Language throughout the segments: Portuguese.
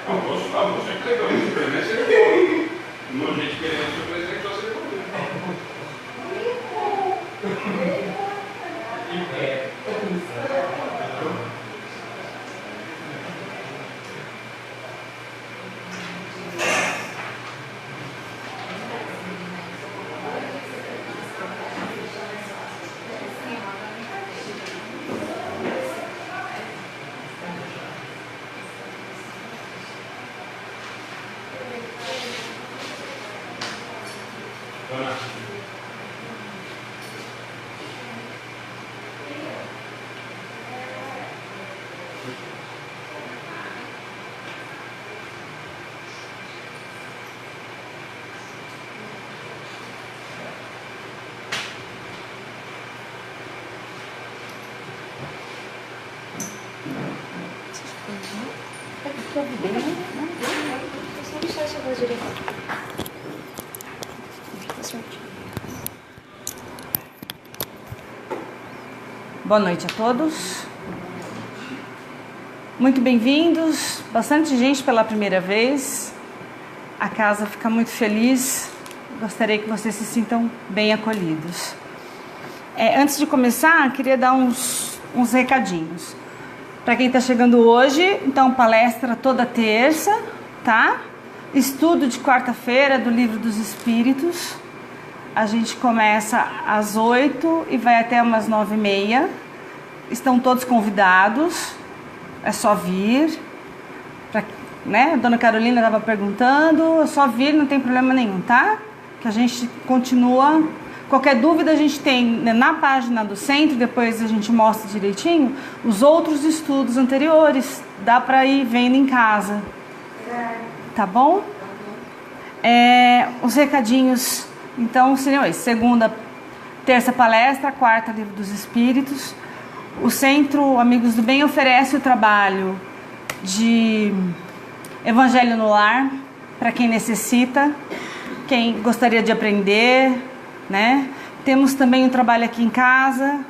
Almoço é que legal, surpresa é legal. Não, gente querendo surpresa é que você legal. Boa noite a todos. Muito bem-vindos. Bastante gente pela primeira vez. A casa fica muito feliz. Gostaria que vocês se sintam bem acolhidos. Antes de começar, queria dar uns recadinhos. Para quem está chegando hoje, então palestra toda terça, tá? Estudo de quarta-feira do Livro dos Espíritos. A gente começa às 8 e vai até umas 9h30. Estão todos convidados. É só vir. Né? A dona Carolina estava perguntando. É só vir, não tem problema nenhum, tá? Que a gente continua. Qualquer dúvida a gente tem na página do centro. Depois a gente mostra direitinho os outros estudos anteriores. Dá para ir vendo em casa. Tá bom? Os recadinhos... Então, seriam esses: segunda, terça palestra, quarta Livro dos Espíritos. O Centro Amigos do Bem oferece o trabalho de Evangelho no Lar, para quem necessita, quem gostaria de aprender, né? Temos também um trabalho aqui em casa,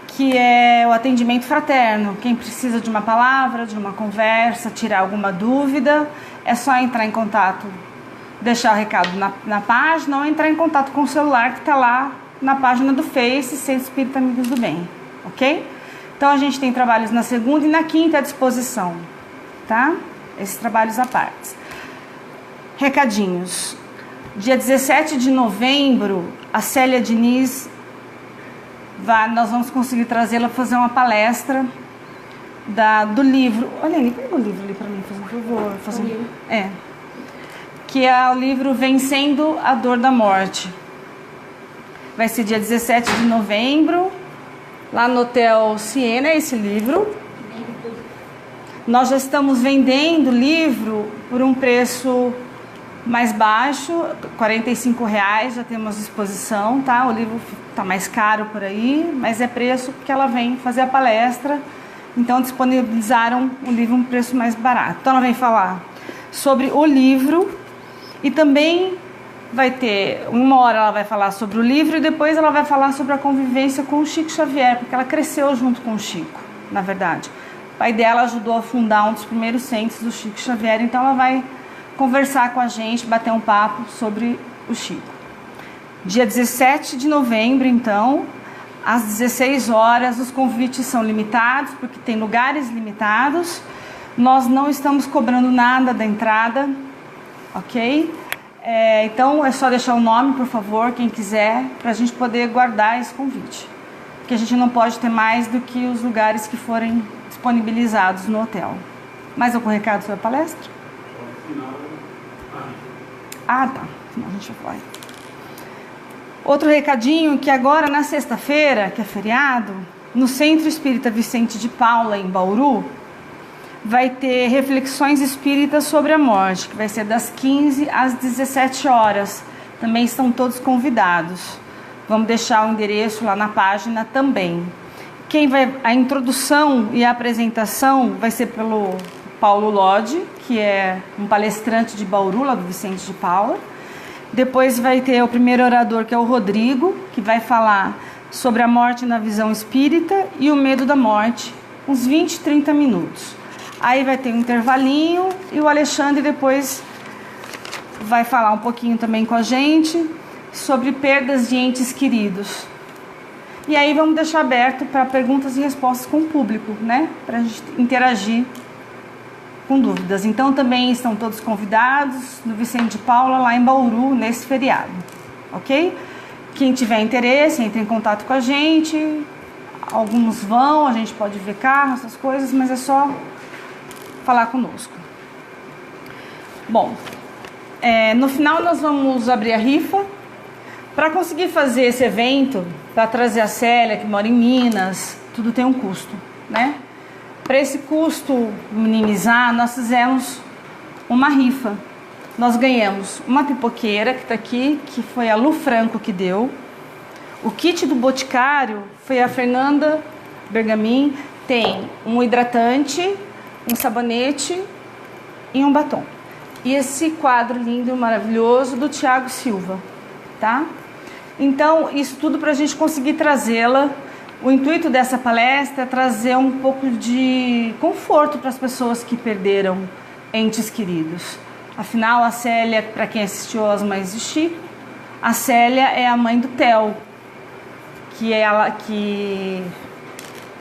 que é o atendimento fraterno. Quem precisa de uma palavra, de uma conversa, tirar alguma dúvida, é só entrar em contato, deixar o recado na página ou entrar em contato com o celular que está lá na página do Face, Centro Espírita Amigos do Bem, ok? Então a gente tem trabalhos na segunda e na quinta à disposição, tá? Esses trabalhos à parte. Recadinhos. Dia 17 de novembro, a Célia Diniz, nós vamos conseguir trazê-la para fazer uma palestra do livro. Olha ali, pega o livro ali para mim, por favor. Que é o livro Vencendo a Dor da Morte. Vai ser dia 17 de novembro, lá no Hotel Siena, esse livro. Nós já estamos vendendo o livro por um preço mais baixo, R$45, já temos à disposição, tá? O livro está mais caro por aí, mas é preço porque ela vem fazer a palestra, então disponibilizaram o livro um preço mais barato. Então ela vem falar sobre o livro. E também vai ter, uma hora ela vai falar sobre o livro e depois ela vai falar sobre a convivência com o Chico Xavier, porque ela cresceu junto com o Chico, na verdade. O pai dela ajudou a fundar um dos primeiros centros do Chico Xavier, então ela vai conversar com a gente, bater um papo sobre o Chico. Dia 17 de novembro, então, às 16 horas, os convites são limitados, porque tem lugares limitados. Nós não estamos cobrando nada da entrada, ok? Então é só deixar o nome, por favor, quem quiser, para a gente poder guardar esse convite, porque a gente não pode ter mais do que os lugares que forem disponibilizados no hotel. Mais algum recado sobre a palestra? Tá, senão a gente vai. Outro recadinho, que agora na sexta-feira, que é feriado, no Centro Espírita Vicente de Paula, em Bauru, vai ter reflexões espíritas sobre a morte, que vai ser das 15 às 17 horas. Também estão todos convidados. Vamos deixar o endereço lá na página também. A introdução e a apresentação vai ser pelo Paulo Lodge, que é um palestrante de Bauru, lá do Vicente de Paula. Depois vai ter o primeiro orador, que é o Rodrigo, que vai falar sobre a morte na visão espírita e o medo da morte, uns 20, 30 minutos. Aí vai ter um intervalinho e o Alexandre depois vai falar um pouquinho também com a gente sobre perdas de entes queridos. E aí vamos deixar aberto para perguntas e respostas com o público, né? Para a gente interagir com dúvidas. Então também estão todos convidados no Vicente de Paula, lá em Bauru, nesse feriado, ok? Quem tiver interesse, entre em contato com a gente. Alguns vão, a gente pode ver carro, essas coisas, mas é só falar conosco. Bom, no final nós vamos abrir a rifa. Para conseguir fazer esse evento, para trazer a Célia, que mora em Minas, tudo tem um custo, né? Para esse custo minimizar, nós fizemos uma rifa. Nós ganhamos uma pipoqueira, que está aqui, que foi a Lu Franco que deu. O kit do Boticário foi a Fernanda Bergamin. Tem um hidratante, um sabonete e um batom. E esse quadro lindo e maravilhoso do Tiago Silva, tá? Então, isso tudo para a gente conseguir trazê-la. O intuito dessa palestra é trazer um pouco de conforto para as pessoas que perderam entes queridos. Afinal, a Célia, para quem assistiu As Mães de Chico, a Célia é a mãe do Theo, que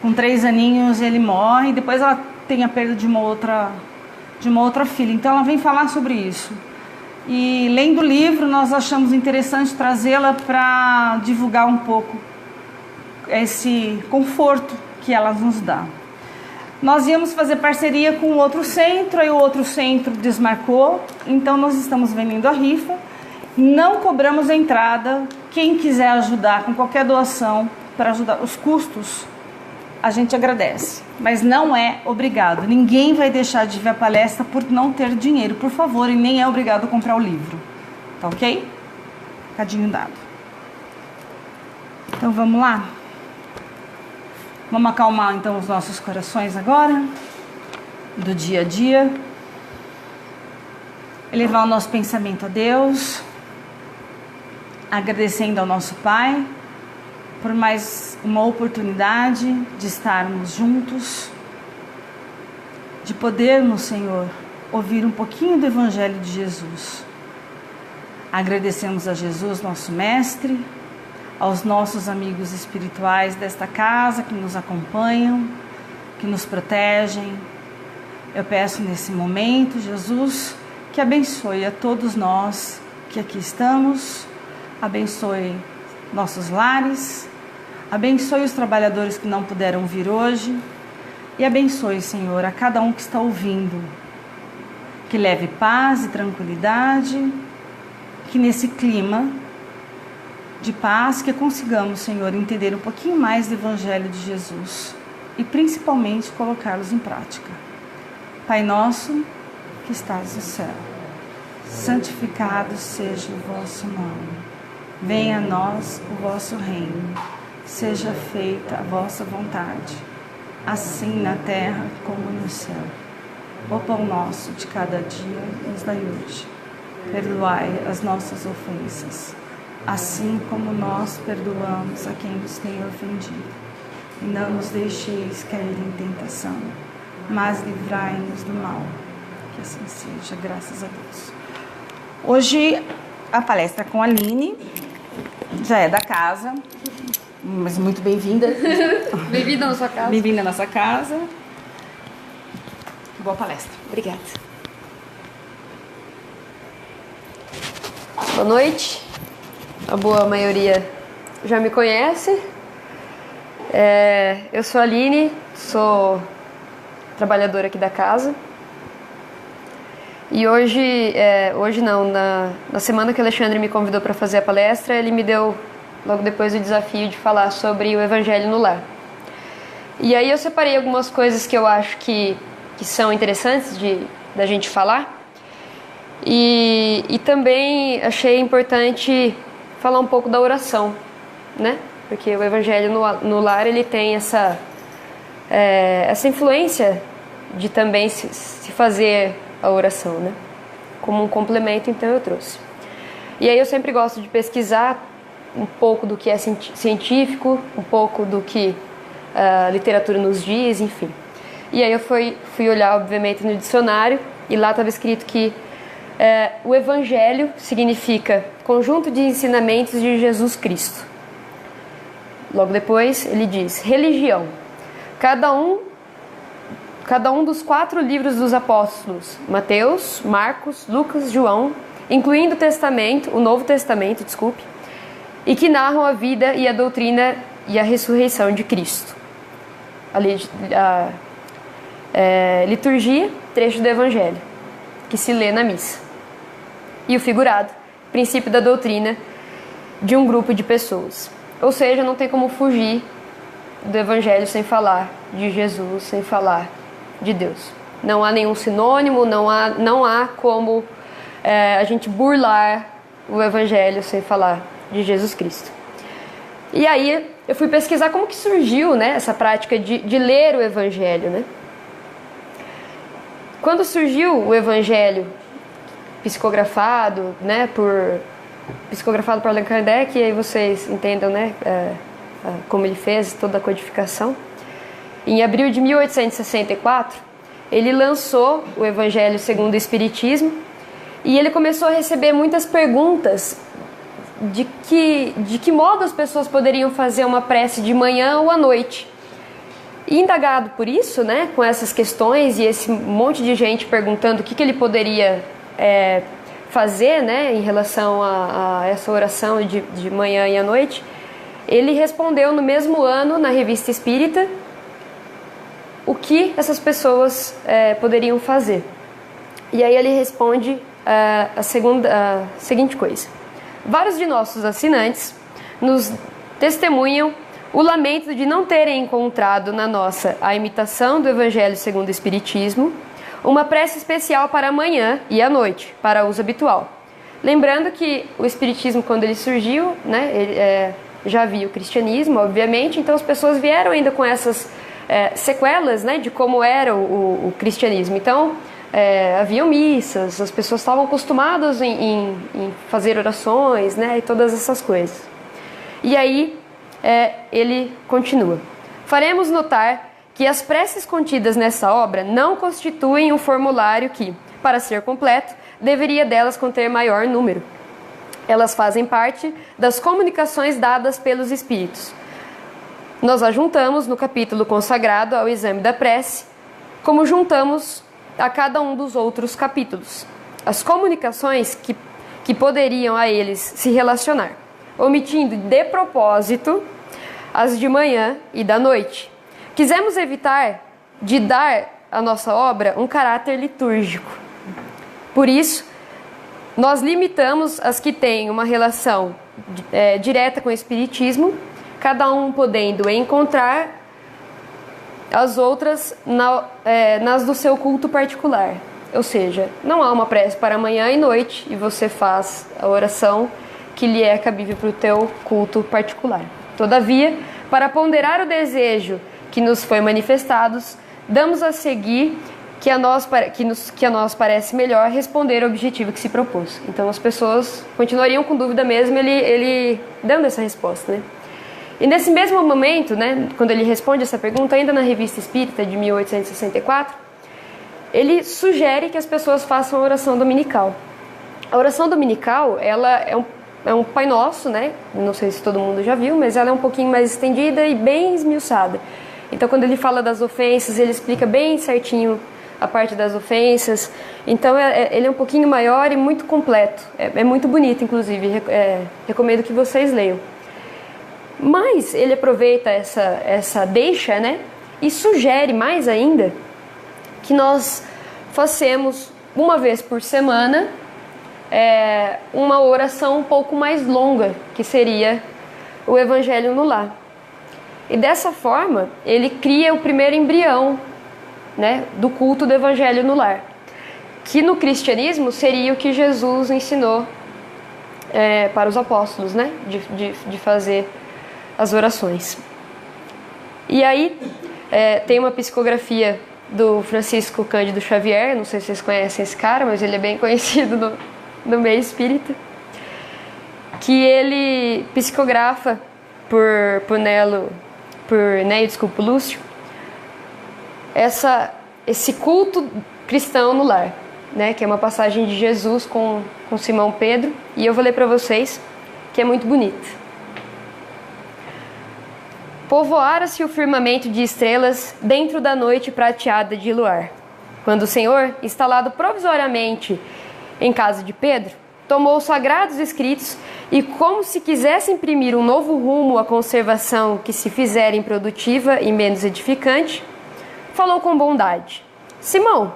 com 3 aninhos ele morre, e depois ela tem a perda de uma outra filha. Então ela vem falar sobre isso. E lendo o livro, nós achamos interessante trazê-la para divulgar um pouco esse conforto que ela nos dá. Nós íamos fazer parceria com outro centro, aí o outro centro desmarcou, então nós estamos vendendo a rifa. Não cobramos a entrada. Quem quiser ajudar com qualquer doação para ajudar os custos, a gente agradece, mas não é obrigado. Ninguém vai deixar de ver a palestra por não ter dinheiro, por favor, e nem é obrigado a comprar o livro, tá ok? Cadinho dado. Então vamos lá? Vamos acalmar então os nossos corações agora, do dia a dia. Elevar o nosso pensamento a Deus, agradecendo ao nosso Pai por mais uma oportunidade de estarmos juntos, de podermos, Senhor, ouvir um pouquinho do Evangelho de Jesus. Agradecemos a Jesus, nosso Mestre, aos nossos amigos espirituais desta casa que nos acompanham, que nos protegem. Eu peço nesse momento, Jesus, que abençoe a todos nós que aqui estamos, abençoe nossos lares, abençoe os trabalhadores que não puderam vir hoje e abençoe, Senhor, a cada um que está ouvindo, que leve paz e tranquilidade, que nesse clima de paz que consigamos, Senhor, entender um pouquinho mais do Evangelho de Jesus e principalmente colocá-los em prática. Pai nosso que estás no céu, santificado seja o vosso nome. Venha a nós o vosso reino. Seja feita a vossa vontade, assim na terra como no céu. O pão nosso de cada dia nos dai hoje. Perdoai as nossas ofensas, assim como nós perdoamos a quem nos tem ofendido. E não nos deixeis cair em tentação, mas livrai-nos do mal. Que assim seja, graças a Deus. Hoje a palestra com a Aline, já é da casa, mas muito bem-vinda. Bem-vinda à nossa casa. Bem-vinda à nossa casa. Boa palestra. Obrigada. Boa noite. A boa maioria já me conhece. Eu sou a Aline, sou trabalhadora aqui da casa. E hoje não, na semana que o Alexandre me convidou para fazer a palestra, ele me deu logo depois o desafio de falar sobre o Evangelho no Lar. E aí eu separei algumas coisas que eu acho que são interessantes da gente falar. E também achei importante falar um pouco da oração, né? Porque o Evangelho no Lar, ele tem essa influência de também se fazer a oração, né? Como um complemento, então eu trouxe. E aí eu sempre gosto de pesquisar um pouco do que é científico, um pouco do que a literatura nos diz, enfim. E aí eu fui olhar, obviamente, no dicionário, e lá estava escrito que o Evangelho significa conjunto de ensinamentos de Jesus Cristo. Logo depois ele diz, religião. Cada um dos 4 livros dos apóstolos, Mateus, Marcos, Lucas, João, incluindo o Novo Testamento, e que narram a vida e a doutrina e a ressurreição de Cristo. A liturgia, trecho do Evangelho, que se lê na missa. E o figurado, princípio da doutrina de um grupo de pessoas. Ou seja, não tem como fugir do Evangelho sem falar de Jesus, sem falar de Deus. Não há nenhum sinônimo, não há como a gente burlar o Evangelho sem falar de Jesus Cristo. E aí eu fui pesquisar como que surgiu, né, essa prática de ler o Evangelho, né? Quando surgiu o Evangelho psicografado, né, psicografado por Allan Kardec, e aí vocês entendam, né, como ele fez toda a codificação. Em abril de 1864, ele lançou o Evangelho segundo o Espiritismo, e ele começou a receber muitas perguntas de que modo as pessoas poderiam fazer uma prece de manhã ou à noite. E indagado por isso, né, com essas questões e esse monte de gente perguntando o que ele poderia fazer, né, em relação a essa oração de manhã e à noite, ele respondeu no mesmo ano, na Revista Espírita, o que essas pessoas poderiam fazer. E aí ele responde a seguinte coisa. Vários de nossos assinantes nos testemunham o lamento de não terem encontrado na nossa a imitação do Evangelho segundo o Espiritismo, uma prece especial para a manhã e à noite, para uso habitual. Lembrando que o Espiritismo, quando ele surgiu, né, já havia o cristianismo, obviamente, então as pessoas vieram ainda com essas sequelas, né, de como era o cristianismo. Então, haviam missas, as pessoas estavam acostumadas em fazer orações, né, e todas essas coisas. E aí ele continua. Faremos notar que as preces contidas nessa obra não constituem um formulário que, para ser completo, deveria delas conter maior número. Elas fazem parte das comunicações dadas pelos Espíritos. Nós ajuntamos no capítulo consagrado ao exame da prece, como juntamos a cada um dos outros capítulos, as comunicações que poderiam a eles se relacionar, omitindo de propósito as de manhã e da noite. Quisemos evitar de dar à nossa obra um caráter litúrgico. Por isso, nós limitamos as que têm uma relação direta com o Espiritismo, cada um podendo encontrar as outras nas do seu culto particular. Ou seja, não há uma prece para manhã e noite e você faz a oração que lhe é cabível para o teu culto particular. Todavia, para ponderar o desejo que nos foi manifestado, damos a seguir que a nós parece melhor responder ao objetivo que se propôs. Então as pessoas continuariam com dúvida mesmo, ele dando essa resposta, né? E nesse mesmo momento, né, quando ele responde essa pergunta, ainda na Revista Espírita de 1864, ele sugere que as pessoas façam a oração dominical. A oração dominical, ela é um Pai Nosso, né? Não sei se todo mundo já viu, mas ela é um pouquinho mais estendida e bem esmiuçada. Então, quando ele fala das ofensas, ele explica bem certinho a parte das ofensas. Então, ele é um pouquinho maior e muito completo. É muito bonito, inclusive. Recomendo que vocês leiam. Mas ele aproveita essa deixa, né? E sugere mais ainda que nós façamos uma vez por semana uma oração um pouco mais longa, que seria o Evangelho no Lar. E dessa forma, ele cria o primeiro embrião, né, do culto do Evangelho no Lar, que no cristianismo seria o que Jesus ensinou para os apóstolos, né, de fazer as orações. E aí tem uma psicografia do Francisco Cândido Xavier, não sei se vocês conhecem esse cara, mas ele é bem conhecido no meio espírita, que ele psicografa por Neio Lúcio esse culto cristão no lar, né? Que é uma passagem de Jesus com Simão Pedro, e eu vou ler para vocês, que é muito bonito. Povoara-se o firmamento de estrelas dentro da noite prateada de luar, quando o Senhor, instalado provisoriamente em casa de Pedro, tomou os sagrados escritos e, como se quisesse imprimir um novo rumo à conservação que se fizera improdutiva e menos edificante, falou com bondade: Simão,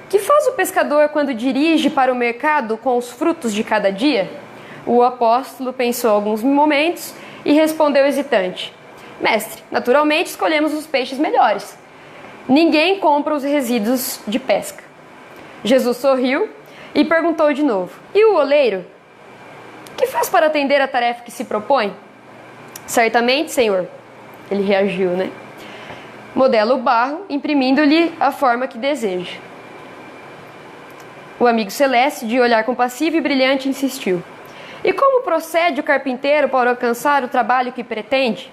que faz o pescador quando dirige para o mercado com os frutos de cada dia? O apóstolo pensou alguns momentos e respondeu hesitante: Mestre, naturalmente escolhemos os peixes melhores. Ninguém compra os resíduos de pesca. Jesus sorriu e perguntou de novo: E o oleiro? Que faz para atender a tarefa que se propõe? Certamente, Senhor. Ele reagiu, né? Modela o barro, imprimindo-lhe a forma que deseja. O amigo celeste, de olhar compassivo e brilhante, insistiu: E como procede o carpinteiro para alcançar o trabalho que pretende?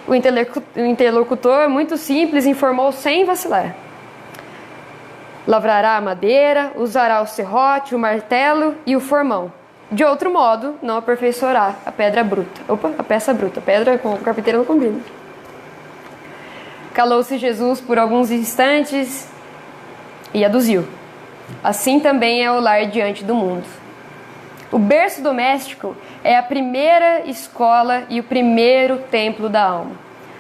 O interlocutor, muito simples, informou sem vacilar: Lavrará a madeira, usará o serrote, o martelo e o formão. De outro modo, não aperfeiçoará a pedra bruta. A peça bruta. A pedra com o carpinteiro não combina. Calou-se Jesus por alguns instantes e aduziu: Assim também é o lar diante do mundo. O berço doméstico é a primeira escola e o primeiro templo da alma.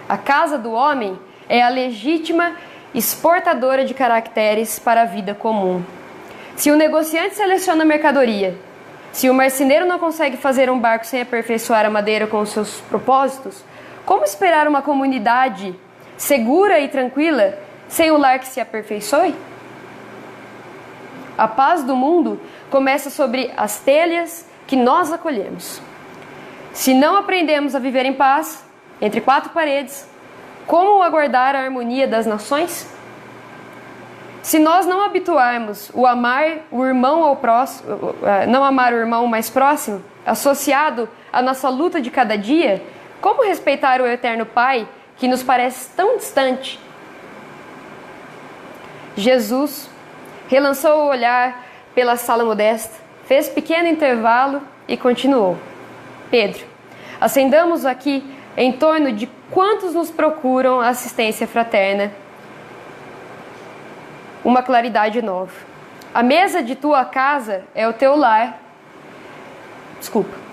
A casa do homem é a legítima exportadora de caracteres para a vida comum. Se o negociante seleciona a mercadoria, se o marceneiro não consegue fazer um barco sem aperfeiçoar a madeira com os seus propósitos, como esperar uma comunidade segura e tranquila sem o lar que se aperfeiçoe? A paz do mundo começa sobre as telhas que nós acolhemos. Se não aprendemos a viver em paz, entre quatro paredes, como aguardar a harmonia das nações? Se nós não habituarmos o amar o irmão ao próximo, não amar o irmão mais próximo, associado à nossa luta de cada dia, como respeitar o eterno Pai que nos parece tão distante? Jesus relançou o olhar pela sala modesta, fez pequeno intervalo e continuou: Pedro, acendamos aqui em torno de quantos nos procuram a assistência fraterna uma claridade nova. A mesa de tua casa é o teu lar.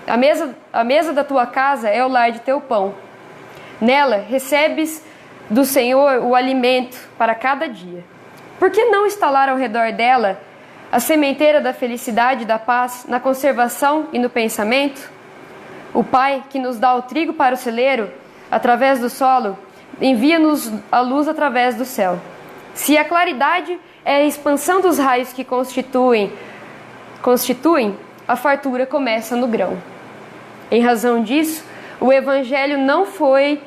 A mesa da tua casa é o lar de teu pão. Nela recebes do Senhor o alimento para cada dia. Por que não instalar ao redor dela a sementeira da felicidade e da paz na conservação e no pensamento? O Pai, que nos dá o trigo para o celeiro, através do solo, envia-nos a luz através do céu. Se a claridade é a expansão dos raios que constituem, a fartura começa no grão. Em razão disso, o Evangelho não foi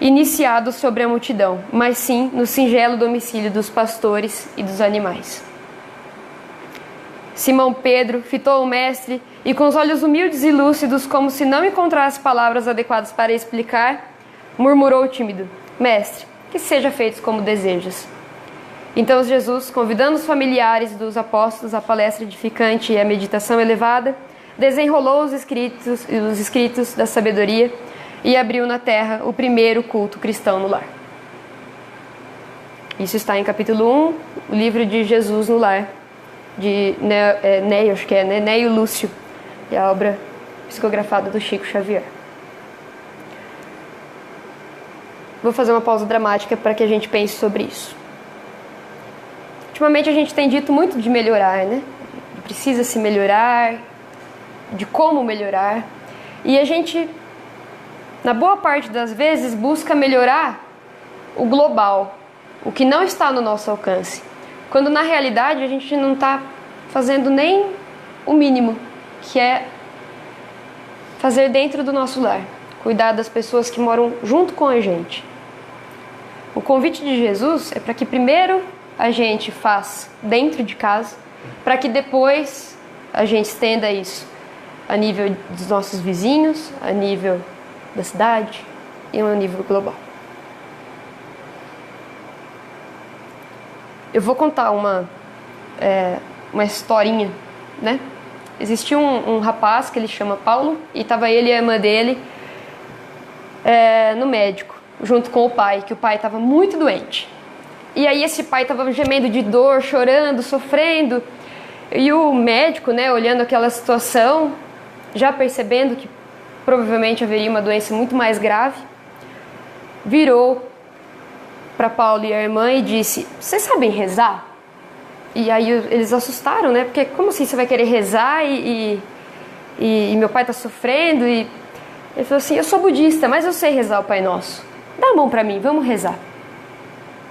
iniciado sobre a multidão, mas sim no singelo domicílio dos pastores e dos animais. Simão Pedro fitou o mestre e, com os olhos humildes e lúcidos, como se não encontrasse palavras adequadas para explicar, murmurou tímido: Mestre, que seja feito como desejas. Então Jesus, convidando os familiares dos apóstolos à palestra edificante e à meditação elevada, desenrolou os escritos da sabedoria e abriu na terra o primeiro culto cristão no lar. Isso está em capítulo 1, o livro de Jesus no lar, de Neio Lúcio, e a obra psicografada do Chico Xavier. Vou fazer uma pausa dramática para que a gente pense sobre isso. Ultimamente a gente tem dito muito de melhorar, né? Precisa se melhorar, de como melhorar. E a gente, na boa parte das vezes, busca melhorar o global, o que não está no nosso alcance. Quando na realidade a gente não está fazendo nem o mínimo, que é fazer dentro do nosso lar, cuidar das pessoas que moram junto com a gente. O convite de Jesus é para que primeiro a gente faça dentro de casa, para que depois a gente estenda isso a nível dos nossos vizinhos, a nível da cidade e a nível global. Eu vou contar uma historinha, né? Existia um rapaz que ele chama Paulo, e estava ele e a irmã dele no médico, junto com o pai, que o pai estava muito doente. E aí esse pai estava gemendo de dor, chorando, sofrendo, e o médico, né, olhando aquela situação, já percebendo que provavelmente haveria uma doença muito mais grave, virou para Paulo e a irmã e disse: vocês sabem rezar? E aí eles assustaram, né? Porque como assim você vai querer rezar e meu pai está sofrendo? E ele falou assim: eu sou budista, mas eu sei rezar o Pai Nosso. Dá a mão para mim, vamos rezar.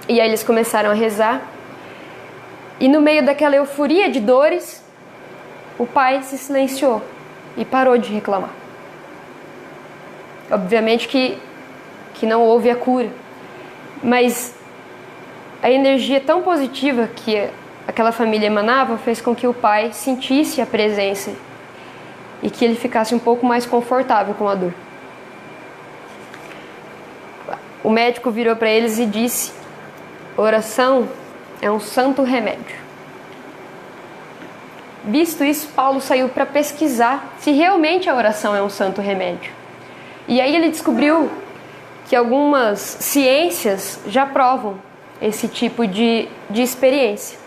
E aí eles começaram a rezar. E no meio daquela euforia de dores, o pai se silenciou e parou de reclamar. Obviamente que não houve a cura, mas a energia tão positiva que aquela família emanava fez com que o pai sentisse a presença e que ele ficasse um pouco mais confortável com a dor. O médico virou para eles e disse: oração é um santo remédio. Visto isso, Paulo saiu para pesquisar se realmente a oração é um santo remédio. E aí ele descobriu que algumas ciências já provam esse tipo de experiência.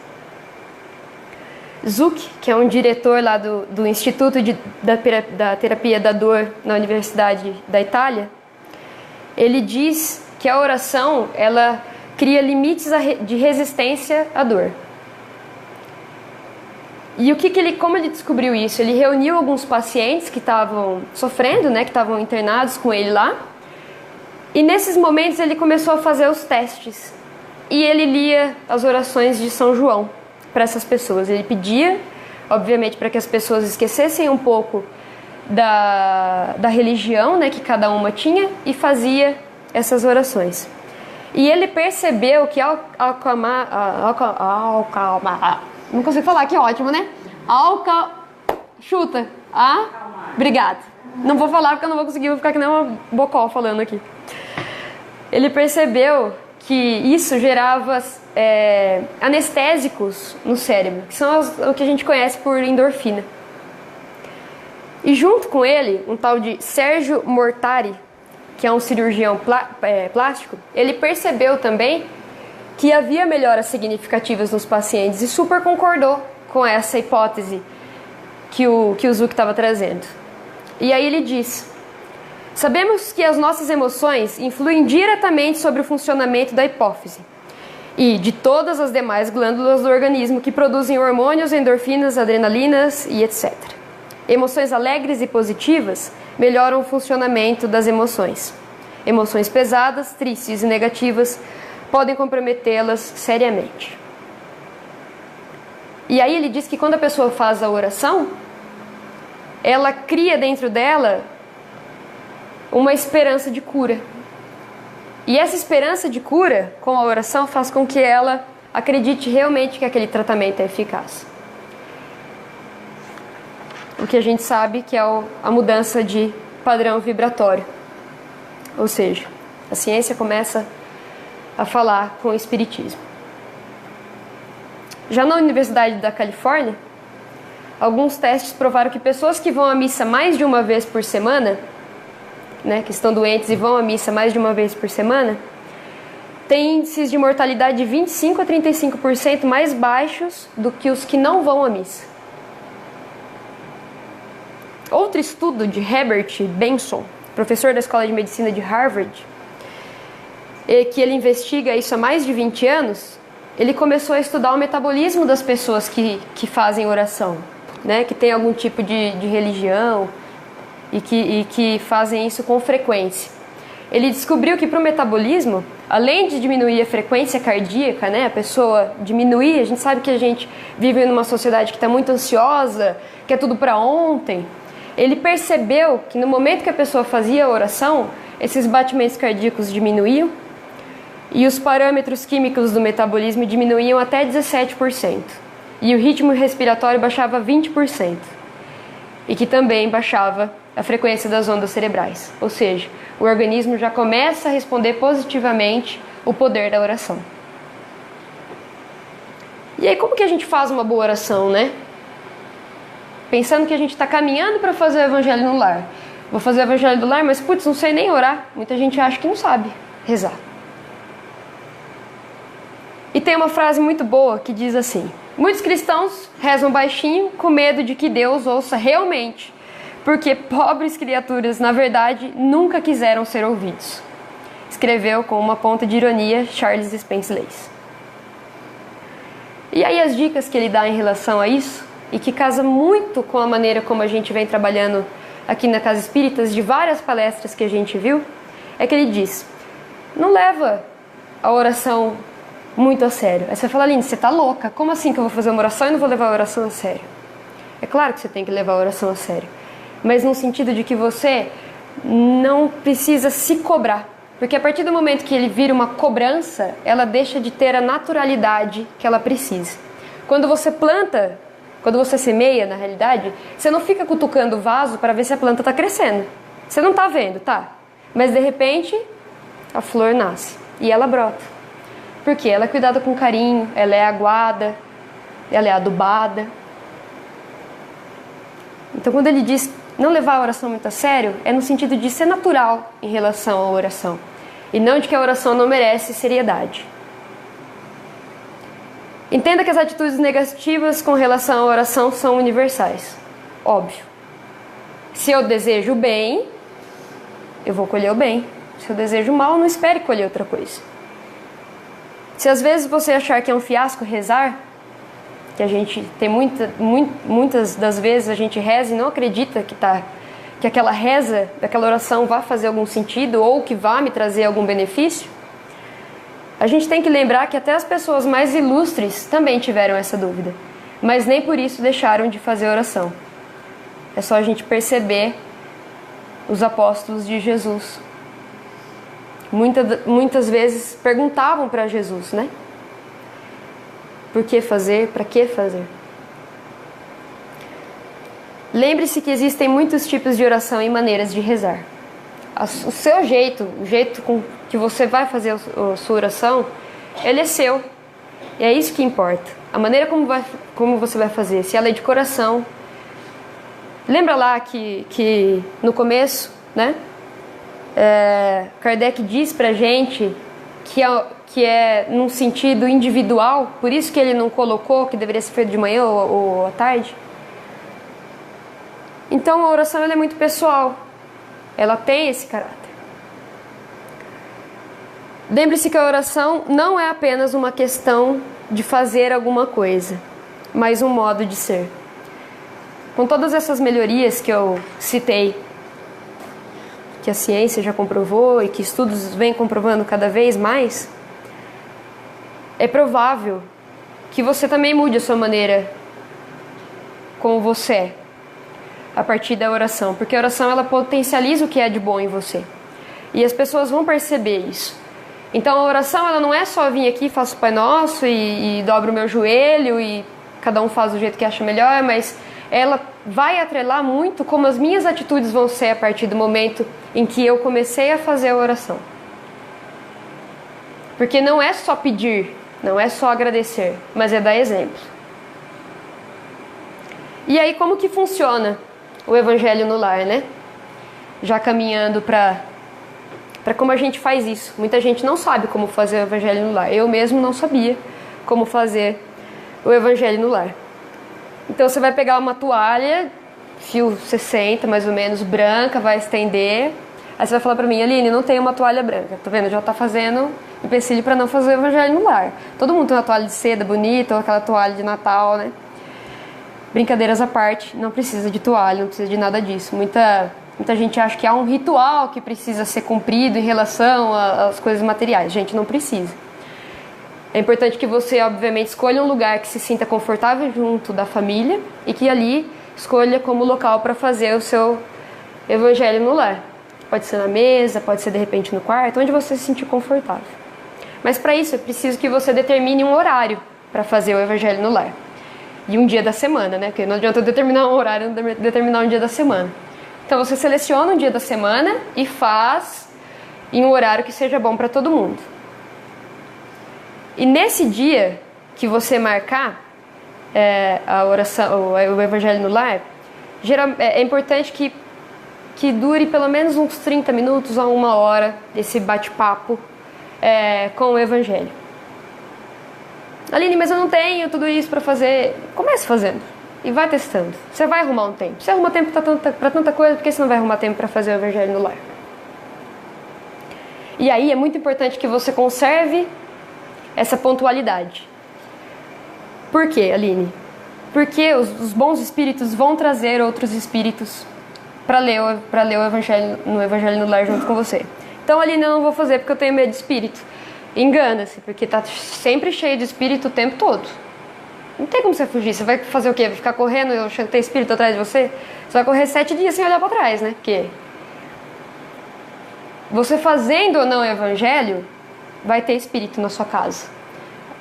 Zuck, que é um diretor lá do Instituto da Terapia da Dor na Universidade da Itália, ele diz que a oração ela cria limites de resistência à dor. E como ele descobriu isso? Ele reuniu alguns pacientes que estavam sofrendo, né, que estavam internados com ele lá. E nesses momentos ele começou a fazer os testes. E ele lia as orações de São João para essas pessoas. Ele pedia, obviamente, para que as pessoas esquecessem um pouco da religião, né, que cada uma tinha, e fazia essas orações. E ele percebeu que não consigo falar, que ótimo, né? Chuta. Obrigada. Não vou falar porque eu não vou conseguir, vou ficar que nem uma bocó falando aqui. Ele percebeu que isso gerava anestésicos no cérebro, que são o que a gente conhece por endorfina. E junto com ele, um tal de Sérgio Mortari, que é um cirurgião plástico, ele percebeu também que havia melhoras significativas nos pacientes e super concordou com essa hipótese que o Zuck estava trazendo. E aí ele diz: sabemos que as nossas emoções influem diretamente sobre o funcionamento da hipófise e de todas as demais glândulas do organismo que produzem hormônios, endorfinas, adrenalinas e etc. Emoções alegres e positivas melhoram o funcionamento das emoções. Emoções pesadas, tristes e negativas podem comprometê-las seriamente. E aí ele diz que quando a pessoa faz a oração, ela cria dentro dela uma esperança de cura. E essa esperança de cura com a oração faz com que ela acredite realmente que aquele tratamento é eficaz. O que a gente sabe que é a mudança de padrão vibratório. Ou seja, a ciência começa a falar com o espiritismo. Já na Universidade da Califórnia, alguns testes provaram que pessoas que vão à missa mais de uma vez por semana, né, que estão doentes e vão à missa mais de uma vez por semana, têm índices de mortalidade de 25% a 35% mais baixos do que os que não vão à missa. Outro estudo de Herbert Benson, professor da Escola de Medicina de Harvard, que ele investiga isso há mais de 20 anos, ele começou a estudar o metabolismo das pessoas que fazem oração, né, que tem algum tipo de religião e que fazem isso com frequência. Ele descobriu que para o metabolismo, além de diminuir a frequência cardíaca, né, a pessoa diminuir, a gente sabe que a gente vive numa sociedade que está muito ansiosa, que é tudo para ontem. Ele percebeu que no momento que a pessoa fazia a oração, esses batimentos cardíacos diminuíam e os parâmetros químicos do metabolismo diminuíam até 17%. E o ritmo respiratório baixava 20%. E que também baixava a frequência das ondas cerebrais. Ou seja, o organismo já começa a responder positivamente o poder da oração. E aí como que a gente faz uma boa oração, né? Pensando que a gente está caminhando para fazer o evangelho no lar. Vou fazer o evangelho do lar, mas putz, não sei nem orar. Muita gente acha que não sabe rezar. E tem uma frase muito boa que diz assim: muitos cristãos rezam baixinho com medo de que Deus ouça realmente, porque pobres criaturas, na verdade, nunca quiseram ser ouvidos. Escreveu com uma ponta de ironia Charles Spence Leys. E aí as dicas que ele dá em relação a isso, e que casa muito com a maneira como a gente vem trabalhando aqui na Casa Espíritas, de várias palestras que a gente viu, é que ele diz: não leva a oração muito a sério. Aí você fala: Aline, você tá louca? Como assim que eu vou fazer uma oração e não vou levar a oração a sério? É claro que você tem que levar a oração a sério, mas no sentido de que você não precisa se cobrar. Porque a partir do momento que ele vira uma cobrança, ela deixa de ter a naturalidade que ela precisa. Quando você planta, quando você semeia, na realidade, você não fica cutucando o vaso para ver se a planta está crescendo. Você não está vendo, tá? Mas de repente, a flor nasce e ela brota. Por quê? Ela é cuidada com carinho, ela é aguada, ela é adubada. Então quando ele diz não levar a oração muito a sério, é no sentido de ser natural em relação à oração. E não de que a oração não merece seriedade. Entenda que as atitudes negativas com relação à oração são universais. Óbvio. Se eu desejo o bem, eu vou colher o bem. Se eu desejo o mal, não espere colher outra coisa. Se às vezes você achar que é um fiasco rezar, que a gente tem muitas das vezes a gente reza e não acredita que aquela reza, daquela oração vá fazer algum sentido ou que vá me trazer algum benefício, a gente tem que lembrar que até as pessoas mais ilustres também tiveram essa dúvida, mas nem por isso deixaram de fazer oração. É só a gente perceber os apóstolos de Jesus. Muitas vezes perguntavam para Jesus, né? Por que fazer? Para que fazer? Lembre-se que existem muitos tipos de oração e maneiras de rezar. O seu jeito, o jeito com que você vai fazer a sua oração, ele é seu. E é isso que importa. A maneira como você vai fazer, se ela é de coração. Lembra lá que no começo, né? Kardec diz pra gente que é num sentido individual, por isso que ele não colocou que deveria ser feito de manhã ou à tarde. Então a oração ela é muito pessoal, ela tem esse caráter. Lembre-se que a oração não é apenas uma questão de fazer alguma coisa, mas um modo de ser. Com todas essas melhorias que eu citei, que a ciência já comprovou e que estudos vêm comprovando cada vez mais, é provável que você também mude a sua maneira como você é a partir da oração, porque a oração ela potencializa o que é de bom em você e as pessoas vão perceber isso. Então a oração ela não é só vir aqui, faço o Pai Nosso e dobro o meu joelho e cada um faz do jeito que acha melhor, mas ela vai atrelar muito como as minhas atitudes vão ser a partir do momento em que eu comecei a fazer a oração. Porque não é só pedir, não é só agradecer, mas é dar exemplo. E aí como que funciona o Evangelho no lar, né? Já caminhando para como a gente faz isso. Muita gente não sabe como fazer o Evangelho no lar. Eu mesmo não sabia como fazer o Evangelho no lar. Então você vai pegar uma toalha, fio 60 mais ou menos, branca, vai estender. Aí você vai falar pra mim: Aline, não tem uma toalha branca. Tá vendo? Já tá fazendo empecilho pra não fazer o Evangelho no lar. Todo mundo tem uma toalha de seda bonita, ou aquela toalha de Natal, né? Brincadeiras à parte, não precisa de toalha, não precisa de nada disso. Muita gente acha que há um ritual que precisa ser cumprido em relação às coisas materiais. Gente, não precisa. É importante que você, obviamente, escolha um lugar que se sinta confortável junto da família e que ali escolha como local para fazer o seu Evangelho no lar. Pode ser na mesa, pode ser de repente no quarto, onde você se sentir confortável. Mas para isso é preciso que você determine um horário para fazer o Evangelho no lar. E um dia da semana, né? Porque não adianta eu determinar um horário, não determinar um dia da semana. Então você seleciona um dia da semana e faz em um horário que seja bom para todo mundo. E nesse dia, que você marcar a oração, o Evangelho no Lar, é importante que dure pelo menos uns 30 minutos a 1 hora esse bate-papo com o Evangelho. Aline, mas eu não tenho tudo isso para fazer. Comece fazendo e vai testando. Você vai arrumar um tempo. Você arruma tempo para tanta coisa, por que você não vai arrumar tempo para fazer o Evangelho no Lar? E aí é muito importante que você conserve essa pontualidade. Por quê, Aline? Porque os bons espíritos vão trazer outros espíritos para ler o Evangelho no Lar junto com você. Então, Aline, eu não vou fazer porque eu tenho medo de espírito. Engana-se, porque tá sempre cheio de espírito o tempo todo. Não tem como você fugir. Você vai fazer o quê? Vai ficar correndo e achando que tem espírito atrás de você? Você vai correr 7 dias sem olhar para trás, né? Porque você fazendo ou não o Evangelho, vai ter espírito na sua casa.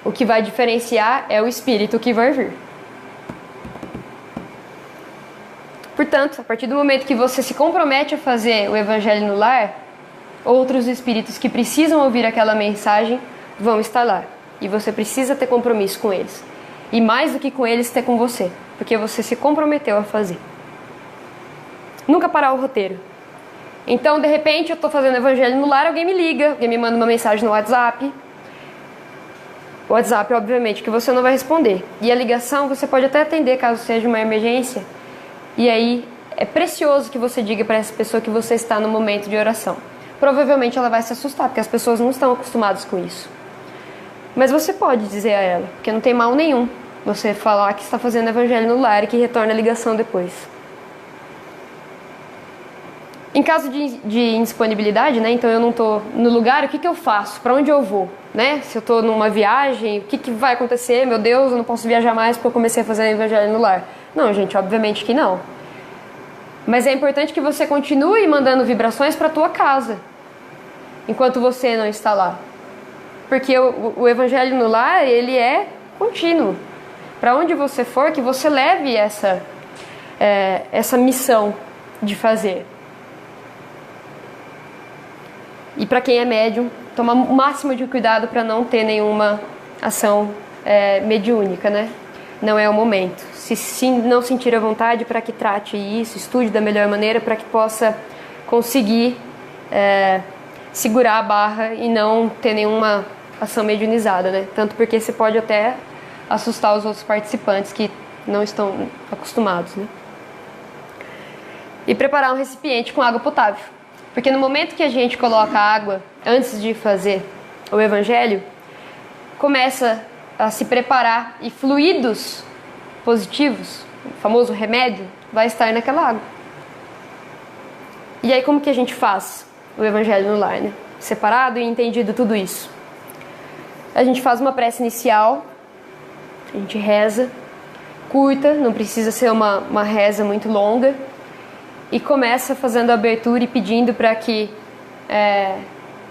O que vai diferenciar é o espírito que vai vir. Portanto, a partir do momento que você se compromete a fazer o Evangelho no Lar, outros espíritos que precisam ouvir aquela mensagem vão estar lá. E você precisa ter compromisso com eles. E mais do que com eles, ter com você. Porque você se comprometeu a fazer. Nunca parar o roteiro. Então, de repente, eu estou fazendo Evangelho no Lar, alguém me liga, alguém me manda uma mensagem no WhatsApp. O WhatsApp, obviamente, que você não vai responder. E a ligação você pode até atender caso seja uma emergência. E aí, é precioso que você diga para essa pessoa que você está no momento de oração. Provavelmente ela vai se assustar, porque as pessoas não estão acostumadas com isso. Mas você pode dizer a ela, porque não tem mal nenhum você falar que está fazendo Evangelho no Lar e que retorna a ligação depois. Em caso de indisponibilidade, né? Então eu não estou no lugar, o que eu faço? Para onde eu vou? Né? Se eu estou numa viagem, o que vai acontecer? Meu Deus, eu não posso viajar mais porque eu comecei a fazer Evangelho no Lar. Não, gente, obviamente que não. Mas é importante que você continue mandando vibrações para a tua casa, enquanto você não está lá. Porque o Evangelho no Lar, ele é contínuo. Para onde você for, que você leve essa missão de fazer. E para quem é médium, tomar o máximo de cuidado para não ter nenhuma ação mediúnica, né? Não é o momento. Se não sentir a vontade, para que trate isso, estude da melhor maneira para que possa conseguir segurar a barra e não ter nenhuma ação mediunizada, né? Tanto porque você pode até assustar os outros participantes que não estão acostumados, né? E preparar um recipiente com água potável. Porque no momento que a gente coloca água antes de fazer o Evangelho, começa a se preparar e fluidos positivos, o famoso remédio, vai estar naquela água. E aí como que a gente faz o Evangelho no Lar, né? Separado e entendido tudo isso. A gente faz uma prece inicial, a gente reza, curta, não precisa ser uma reza muito longa, e começa fazendo a abertura e pedindo para que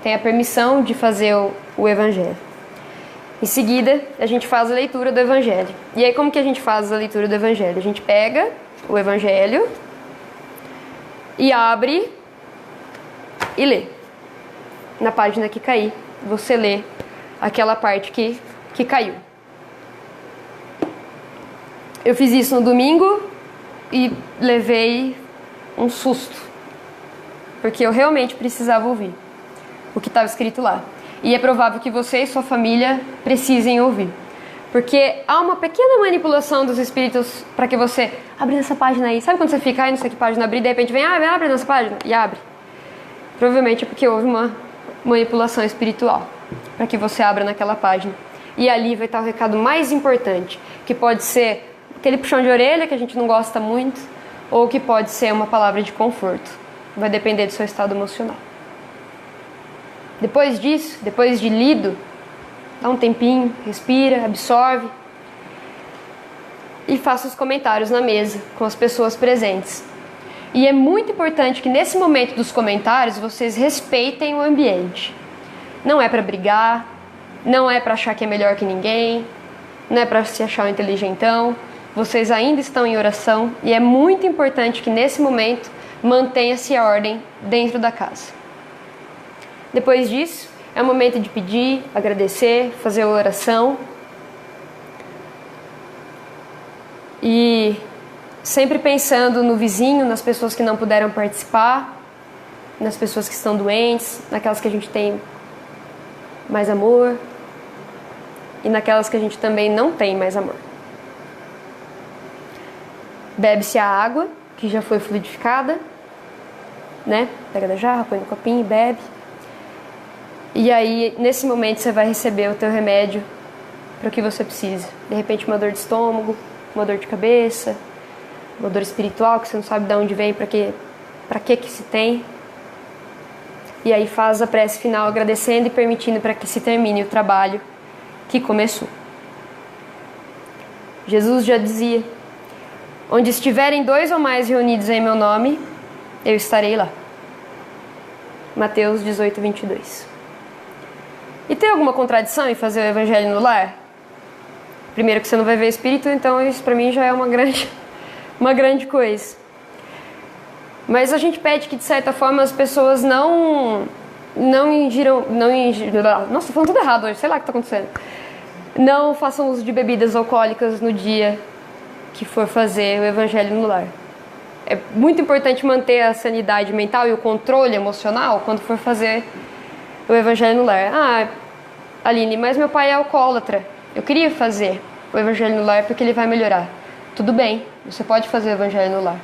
tenha permissão de fazer o Evangelho. Em seguida, a gente faz a leitura do Evangelho. E aí, como que a gente faz a leitura do Evangelho? A gente pega o Evangelho e abre e lê. Na página que cair, você lê aquela parte que caiu. Eu fiz isso no domingo e levei um susto, porque eu realmente precisava ouvir o que estava escrito lá. E é provável que você e sua família precisem ouvir, porque há uma pequena manipulação dos espíritos para que você abre essa página aí. Sabe quando você fica aí, não sei que página abrir, de repente vem, abre nessa página e abre. Provavelmente é porque houve uma manipulação espiritual para que você abra naquela página. E ali vai estar o recado mais importante, que pode ser aquele puxão de orelha que a gente não gosta muito, ou que pode ser uma palavra de conforto. Vai depender do seu estado emocional. Depois disso, depois de lido, dá um tempinho, respira, absorve e faça os comentários na mesa com as pessoas presentes. E é muito importante que nesse momento dos comentários vocês respeitem o ambiente. Não é para brigar, não é para achar que é melhor que ninguém, não é para se achar um inteligentão. Vocês ainda estão em oração e é muito importante que nesse momento mantenha-se a ordem dentro da casa. Depois disso, é o momento de pedir, agradecer, fazer a oração E sempre pensando no vizinho, nas pessoas que não puderam participar, nas pessoas que estão doentes, naquelas que a gente tem mais amor e naquelas que a gente também não tem mais amor. Bebe-se a água, que já foi fluidificada, né? Pega da jarra, põe no copinho e bebe. E aí, nesse momento, você vai receber o teu remédio para o que você precisa. De repente, uma dor de estômago, uma dor de cabeça, uma dor espiritual que você não sabe de onde vem, para que se tem. E aí faz a prece final agradecendo e permitindo para que se termine o trabalho que começou. Jesus já dizia: onde estiverem 2 ou mais reunidos em meu nome, eu estarei lá. Mateus 18, 22. E tem alguma contradição em fazer o evangelho no lar? Primeiro que você não vai ver espírito, então isso para mim já é uma grande coisa. Mas a gente pede que de certa forma as pessoas não ingiram, nossa, tô falando tudo errado hoje, sei lá o que tá acontecendo. Não façam uso de bebidas alcoólicas no dia que for fazer o evangelho no lar. É muito importante manter a sanidade mental e o controle emocional quando for fazer o evangelho no lar. Ah, Aline, mas meu pai é alcoólatra. Eu queria fazer o evangelho no lar porque ele vai melhorar. Tudo bem, você pode fazer o evangelho no lar,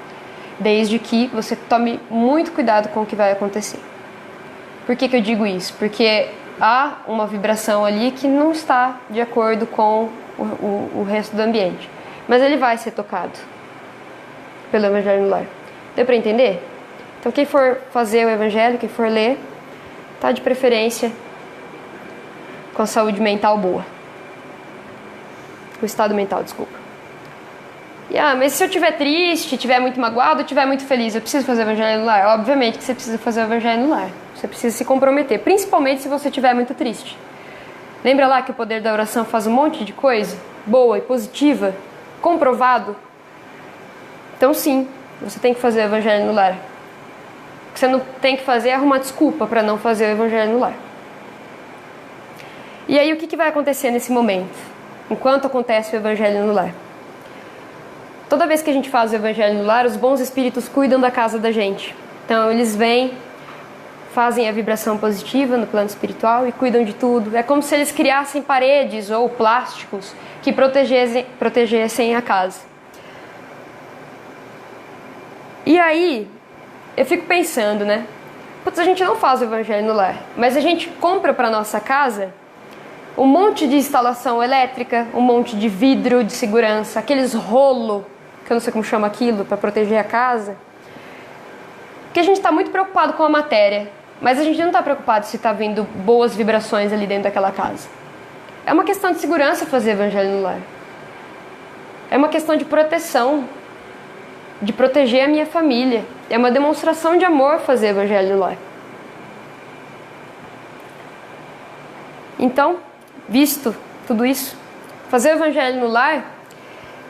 desde que você tome muito cuidado com o que vai acontecer. Por que eu digo isso? Porque há uma vibração ali que não está de acordo com o resto do ambiente. Mas ele vai ser tocado pelo evangelho no lar. Deu para entender? Então quem for fazer o evangelho, quem for ler, tá de preferência com a saúde mental boa. O estado mental, desculpa. E, mas se eu estiver triste, estiver muito magoado, estiver muito feliz, eu preciso fazer o evangelho no lar? Obviamente que você precisa fazer o evangelho no lar. Você precisa se comprometer, principalmente se você estiver muito triste. Lembra lá que o poder da oração faz um monte de coisa boa e positiva, comprovado? Então sim, você tem que fazer o evangelho no lar. O que você não tem que fazer é arrumar desculpa para não fazer o evangelho no lar. E aí o que vai acontecer nesse momento, enquanto acontece o evangelho no lar? Toda vez que a gente faz o evangelho no lar, os bons espíritos cuidam da casa da gente. Então eles vêm, fazem a vibração positiva no plano espiritual e cuidam de tudo. É como se eles criassem paredes ou plásticos que protegessem a casa. E aí, eu fico pensando, né? Putz, a gente não faz o evangelho no lar, mas a gente compra para nossa casa um monte de instalação elétrica, um monte de vidro de segurança, aqueles rolos, que eu não sei como chama aquilo, para proteger a casa. Porque a gente está muito preocupado com a matéria, mas a gente não está preocupado se está vindo boas vibrações ali dentro daquela casa. É uma questão de segurança fazer evangelho no lar. É uma questão de proteção, de proteger a minha família. É uma demonstração de amor fazer evangelho no lar. Então, visto tudo isso, fazer o evangelho no lar,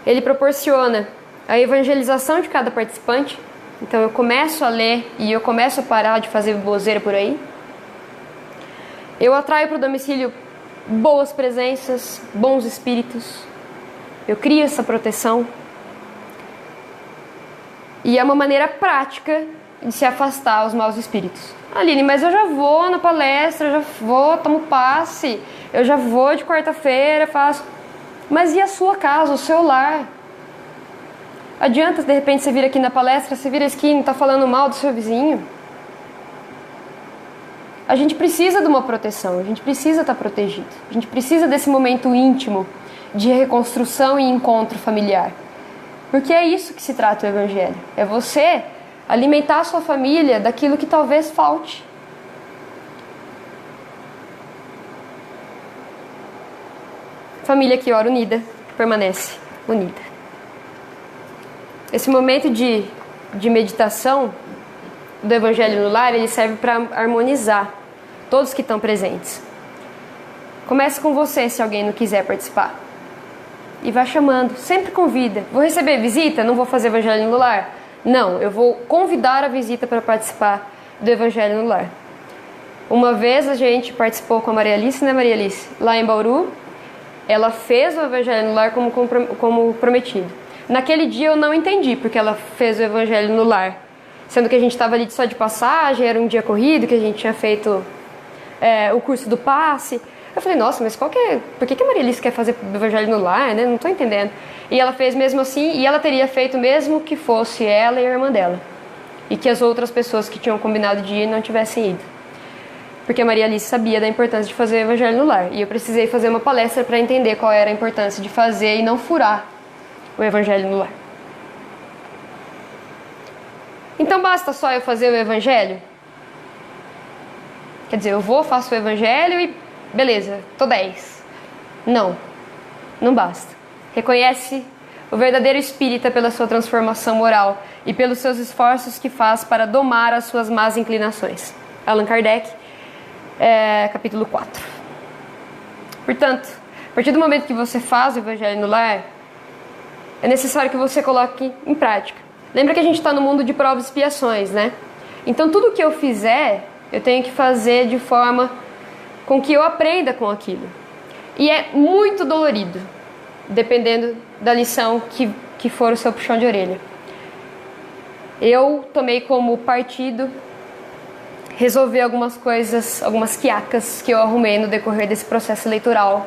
ele proporciona a evangelização de cada participante. Então eu começo a ler e eu começo a parar de fazer bozeira por aí. Eu atraio para o domicílio boas presenças, bons espíritos. Eu crio essa proteção. E é uma maneira prática de se afastar os maus espíritos. Aline, mas eu já vou na palestra, eu já vou, tomo passe, eu já vou de quarta-feira, faço... Mas e a sua casa, o seu lar? Adianta, de repente, você vir aqui na palestra, você vira a esquina e está falando mal do seu vizinho? A gente precisa de uma proteção, a gente precisa estar protegido. A gente precisa desse momento íntimo de reconstrução e encontro familiar. Porque é isso que se trata o evangelho. É você alimentar a sua família daquilo que talvez falte. Família que ora unida, permanece unida. Esse momento de meditação do evangelho no lar, ele serve para harmonizar todos que estão presentes. Comece com você, se alguém não quiser participar. E vai chamando, sempre convida. Vou receber visita? Não vou fazer evangelho no lar? Não, eu vou convidar a visita para participar do evangelho no lar. Uma vez a gente participou com a Maria Alice, né, Maria Alice? Lá em Bauru, ela fez o evangelho no lar como prometido. Naquele dia eu não entendi porque ela fez o evangelho no lar. Sendo que a gente estava ali só de passagem, era um dia corrido, que a gente tinha feito o curso do passe. Eu falei, nossa, mas por que a Maria Alice quer fazer o evangelho no lar, né? Não estou entendendo. E ela fez mesmo assim, e ela teria feito mesmo que fosse ela e a irmã dela. E que as outras pessoas que tinham combinado de ir não tivessem ido. Porque a Maria Alice sabia da importância de fazer o evangelho no lar. E eu precisei fazer uma palestra para entender qual era a importância de fazer e não furar o evangelho no lar. Então basta só eu fazer o evangelho? Quer dizer, eu vou, faço o evangelho e beleza, tô 10. Não, não basta. Reconhece o verdadeiro espírita pela sua transformação moral e pelos seus esforços que faz para domar as suas más inclinações. Allan Kardec, capítulo 4. Portanto, a partir do momento que você faz o evangelho no lar, é necessário que você coloque em prática. Lembra que a gente está no mundo de provas e expiações, né? Então tudo que eu fizer, eu tenho que fazer de forma com que eu aprenda com aquilo. E é muito dolorido, dependendo da lição que for o seu puxão de orelha. Eu tomei como partido resolver algumas coisas, algumas quiacas que eu arrumei no decorrer desse processo eleitoral,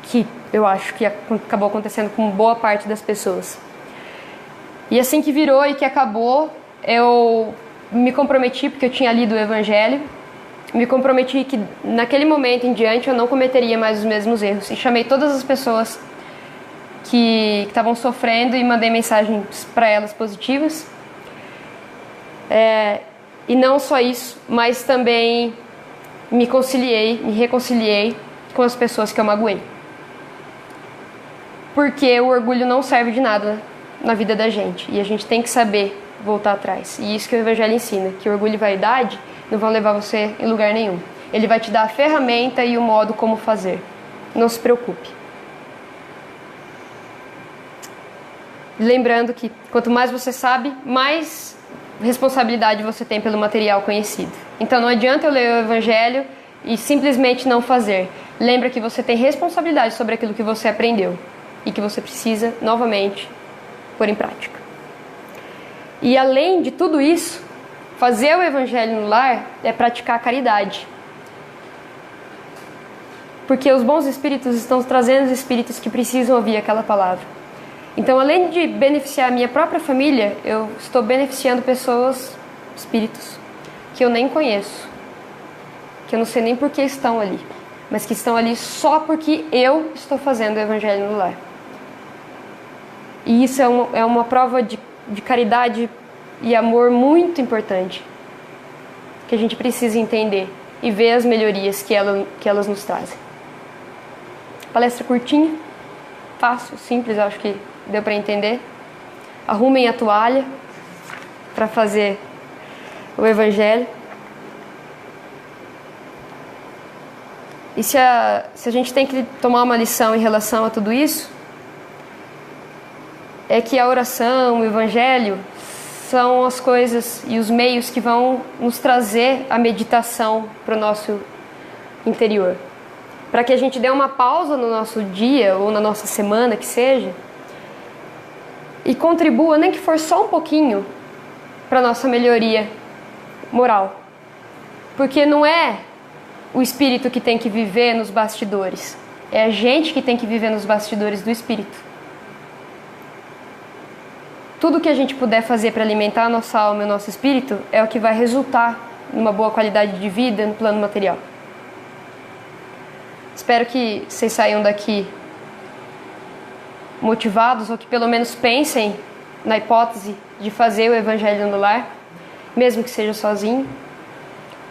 que eu acho que acabou acontecendo com boa parte das pessoas. E assim que virou e que acabou, eu me comprometi, porque eu tinha lido o Evangelho, me comprometi que naquele momento em diante eu não cometeria mais os mesmos erros. E chamei todas as pessoas que estavam sofrendo e mandei mensagens para elas positivas. E não só isso, mas também me reconciliei com as pessoas que eu magoei. Porque o orgulho não serve de nada na vida da gente. E a gente tem que saber voltar atrás. E isso que o Evangelho ensina, que orgulho e vaidade não vão levar você em lugar nenhum. Ele vai te dar a ferramenta e o modo como fazer. Não se preocupe. Lembrando que quanto mais você sabe, mais responsabilidade você tem pelo material conhecido. Então não adianta eu ler o Evangelho e simplesmente não fazer. Lembra que você tem responsabilidade sobre aquilo que você aprendeu e que você precisa, novamente, pôr em prática. E além de tudo isso, fazer o Evangelho no lar é praticar a caridade. Porque os bons espíritos estão trazendo os espíritos que precisam ouvir aquela palavra. Então, além de beneficiar a minha própria família, eu estou beneficiando pessoas, espíritos, que eu nem conheço, que eu não sei nem por que estão ali, mas que estão ali só porque eu estou fazendo o Evangelho no lar. E isso é uma prova de caridade e amor muito importante, que a gente precisa entender e ver as melhorias que elas nos trazem. Palestra curtinha, fácil, simples, acho que deu para entender. Arrumem a toalha para fazer o Evangelho. E se a gente tem que tomar uma lição em relação a tudo isso, é que a oração, o Evangelho, são as coisas e os meios que vão nos trazer a meditação para o nosso interior. Para que a gente dê uma pausa no nosso dia ou na nossa semana, que seja, e contribua, nem que for só um pouquinho, para a nossa melhoria moral. Porque não é o espírito que tem que viver nos bastidores, é a gente que tem que viver nos bastidores do espírito. Tudo que a gente puder fazer para alimentar a nossa alma e o nosso espírito é o que vai resultar numa boa qualidade de vida no plano material. Espero que vocês saiam daqui motivados, ou que pelo menos pensem na hipótese de fazer o Evangelho no lar, mesmo que seja sozinho.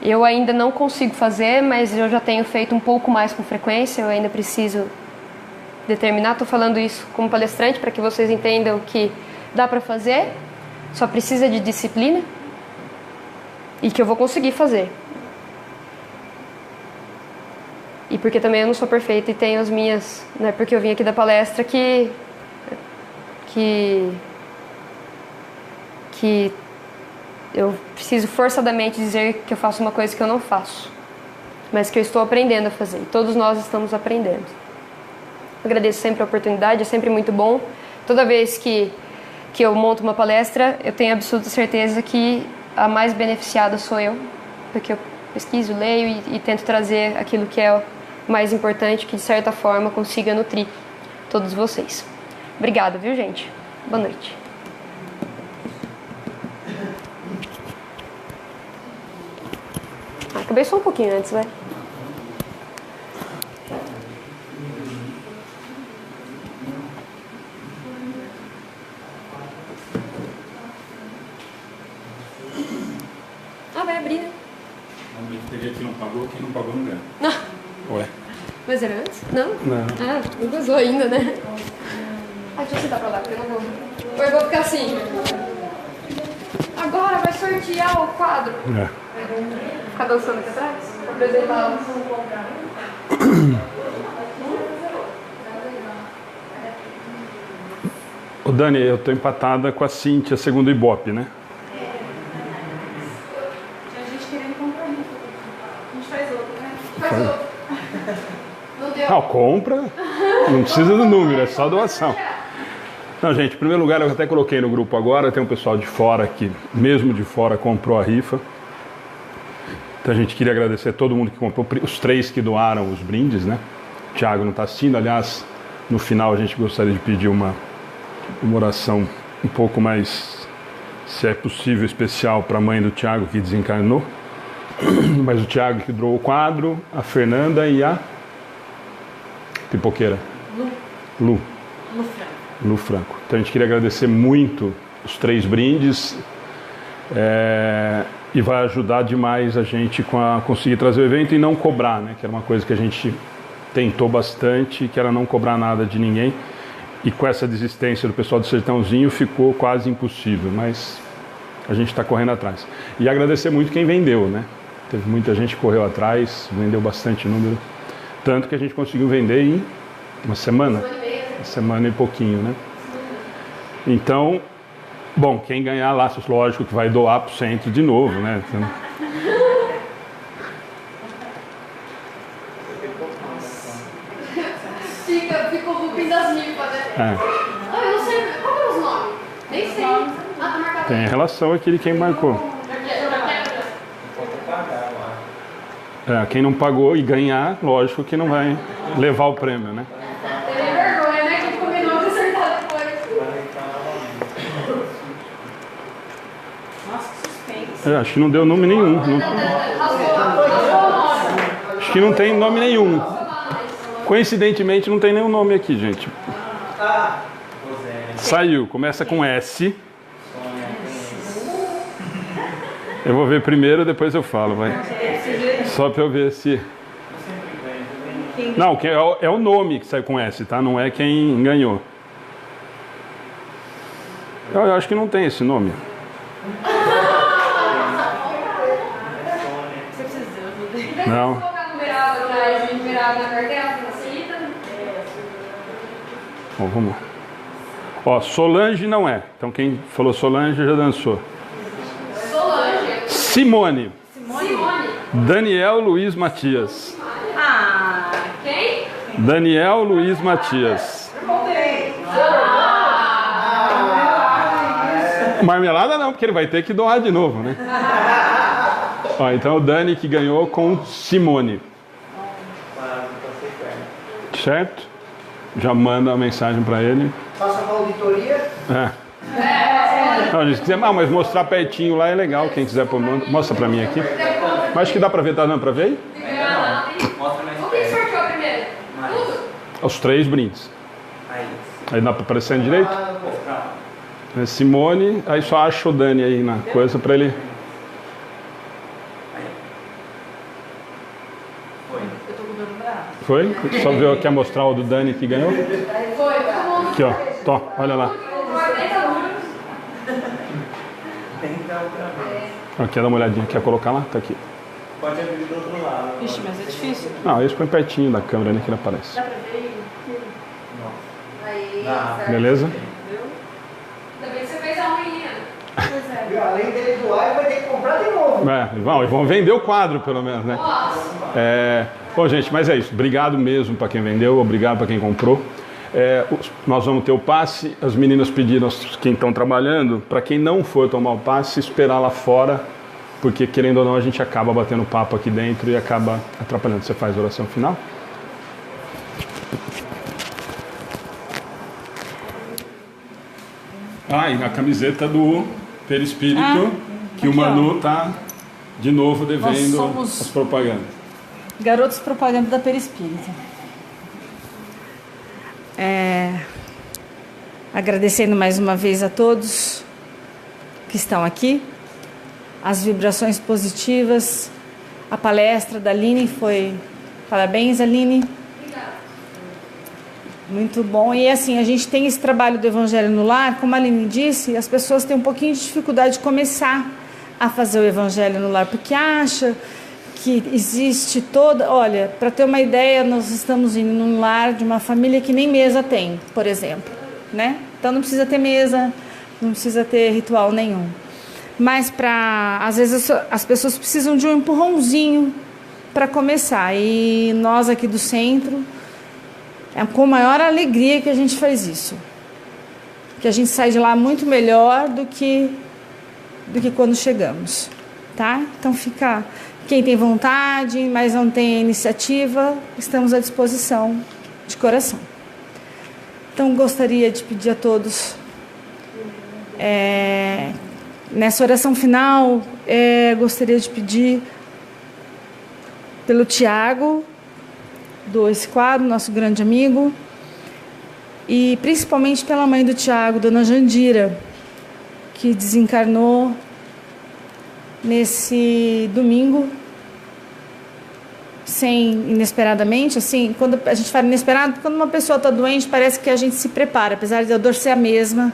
Eu ainda não consigo fazer, mas eu já tenho feito um pouco mais com frequência, eu ainda preciso determinar. Estou falando isso como palestrante para que vocês entendam que dá para fazer, só precisa de disciplina e que eu vou conseguir fazer. E porque também eu não sou perfeita e tenho as minhas... Não é porque eu vim aqui da palestra que eu preciso forçadamente dizer que eu faço uma coisa que eu não faço, mas que eu estou aprendendo a fazer. Todos nós estamos aprendendo. Agradeço sempre a oportunidade, é sempre muito bom. Toda vez que que eu monto uma palestra, eu tenho absoluta certeza que a mais beneficiada sou eu, porque eu pesquiso, leio e tento trazer aquilo que é o mais importante, que de certa forma consiga nutrir todos vocês. Obrigada, viu, gente? Boa noite. Acabei só um pouquinho antes, vai. Vai abrir, né? Teria quem não pagou, quem não pagou não ganha. Ué. Mas era antes? Não? Não. Ah, não gozou ainda, né? Deixa eu sentar pra lá, porque eu não vou. Ou eu vou ficar assim. Agora vai sortear o quadro. Ficar dançando aqui atrás? Pra apresentar. Ô Dani, eu tô empatada com a Cíntia, segundo o Ibope, né? Não, compra, não precisa do número, é só doação. Não, gente, em primeiro lugar, eu até coloquei no grupo agora, tem um pessoal de fora que, mesmo de fora, comprou a rifa. Então a gente queria agradecer a todo mundo que comprou, os 3 que doaram os brindes, né? O Thiago não está assistindo, aliás, no final a gente gostaria de pedir uma oração um pouco mais, se é possível, especial para a mãe do Thiago que desencarnou. Mas o Thiago que doou o quadro, a Fernanda e a pipoqueira. Lu Franco. Então a gente queria agradecer muito os 3 brindes e vai ajudar demais a gente a conseguir trazer o evento e não cobrar, né? Que era uma coisa que a gente tentou bastante, que era não cobrar nada de ninguém. E com essa desistência do pessoal do Sertãozinho ficou quase impossível, mas a gente está correndo atrás. E agradecer muito quem vendeu, né? Teve muita gente que correu atrás, vendeu bastante número. Tanto que a gente conseguiu vender em uma semana. Uma semana e pouquinho, né? Então, bom, quem ganhar lá, lógico que vai doar para o centro de novo, né? Então... Fica o looping das milpas, né? Eu não sei, qual que é os nomes? Nem sei. Tá marcado. Tem relação aqui de quem marcou. Quem não pagou e ganhar, lógico que não vai levar o prêmio, né? Tem vergonha, né? Que combinou de acertar depois. Nossa, que suspense. Acho que não deu nome nenhum. Acho que não tem nome nenhum. Coincidentemente não tem nenhum nome aqui, gente. Saiu, começa com S. Eu vou ver primeiro, depois eu falo, vai. Só pra eu ver se... Não, é o nome que sai com S, tá? Não é quem ganhou. Eu acho que não tem esse nome. Não. Bom, vamos lá. Ó, Solange não é. Então quem falou Solange já dançou. Solange. Simone. Daniel Luiz Matias. Quem? Daniel Luiz Matias. Marmelada não, porque ele vai ter que doar de novo, né? Ó, então o Dani que ganhou com Simone. Certo? Já manda uma mensagem para ele. Faça uma auditoria. Não, gente, se quiser, mas mostrar pertinho lá é legal. Quem quiser, mostra para mim aqui. Mas acho que dá para ver, tá dando para ver aí? Mostra mais O que sorteou primeiro? Tudo? Os 3 brindes. Aí dá para aparecer direito? É Simone, aí só acha o Dani aí na coisa para ele. Foi? Só viu, quer mostrar o do Dani que ganhou? Foi. Aqui, ó. Tó, olha lá. Quer dar uma olhadinha? Quer colocar lá? Tá aqui. Pode abrir do outro lado. Ixi, mas é difícil. Não, esse põe pertinho da câmera, né, que ele aparece. Dá pra ver? Beleza? Ainda bem que você fez a unha. Além dele doar, ele vai ter que comprar de novo. Vão vender o quadro, pelo menos, né? Bom, gente, mas é isso. Obrigado mesmo para quem vendeu, obrigado para quem comprou. Nós vamos ter o passe. As meninas pediram, quem estão trabalhando, para quem não for tomar o passe, esperar lá fora, porque querendo ou não a gente acaba batendo papo aqui dentro e acaba atrapalhando. Você faz a oração final? E na camiseta do Perispírito, que o Manu está de novo devendo as propagandas. Garotos propaganda da Perispírito. Agradecendo mais uma vez a todos que estão aqui, as vibrações positivas, a palestra da Aline foi... Parabéns, Aline. Obrigada. Muito bom. E assim, a gente tem esse trabalho do Evangelho no Lar, como a Aline disse, as pessoas têm um pouquinho de dificuldade de começar a fazer o Evangelho no Lar, porque acha que existe toda... Olha, para ter uma ideia, nós estamos indo num lar de uma família que nem mesa tem, por exemplo, né? Então não precisa ter mesa, não precisa ter ritual nenhum. Mas às vezes as pessoas precisam de um empurrãozinho para começar. E nós aqui do centro, é com maior alegria que a gente faz isso. Que a gente sai de lá muito melhor do que quando chegamos, tá? Então fica... Quem tem vontade, mas não tem iniciativa, estamos à disposição de coração. Então gostaria de pedir a todos, nessa oração final, gostaria de pedir pelo Tiago, do Esse Quadro, nosso grande amigo, e principalmente pela mãe do Tiago, Dona Jandira, que desencarnou nesse domingo, inesperadamente. Assim, quando a gente fala inesperado, quando uma pessoa está doente, parece que a gente se prepara, apesar de a dor ser a mesma.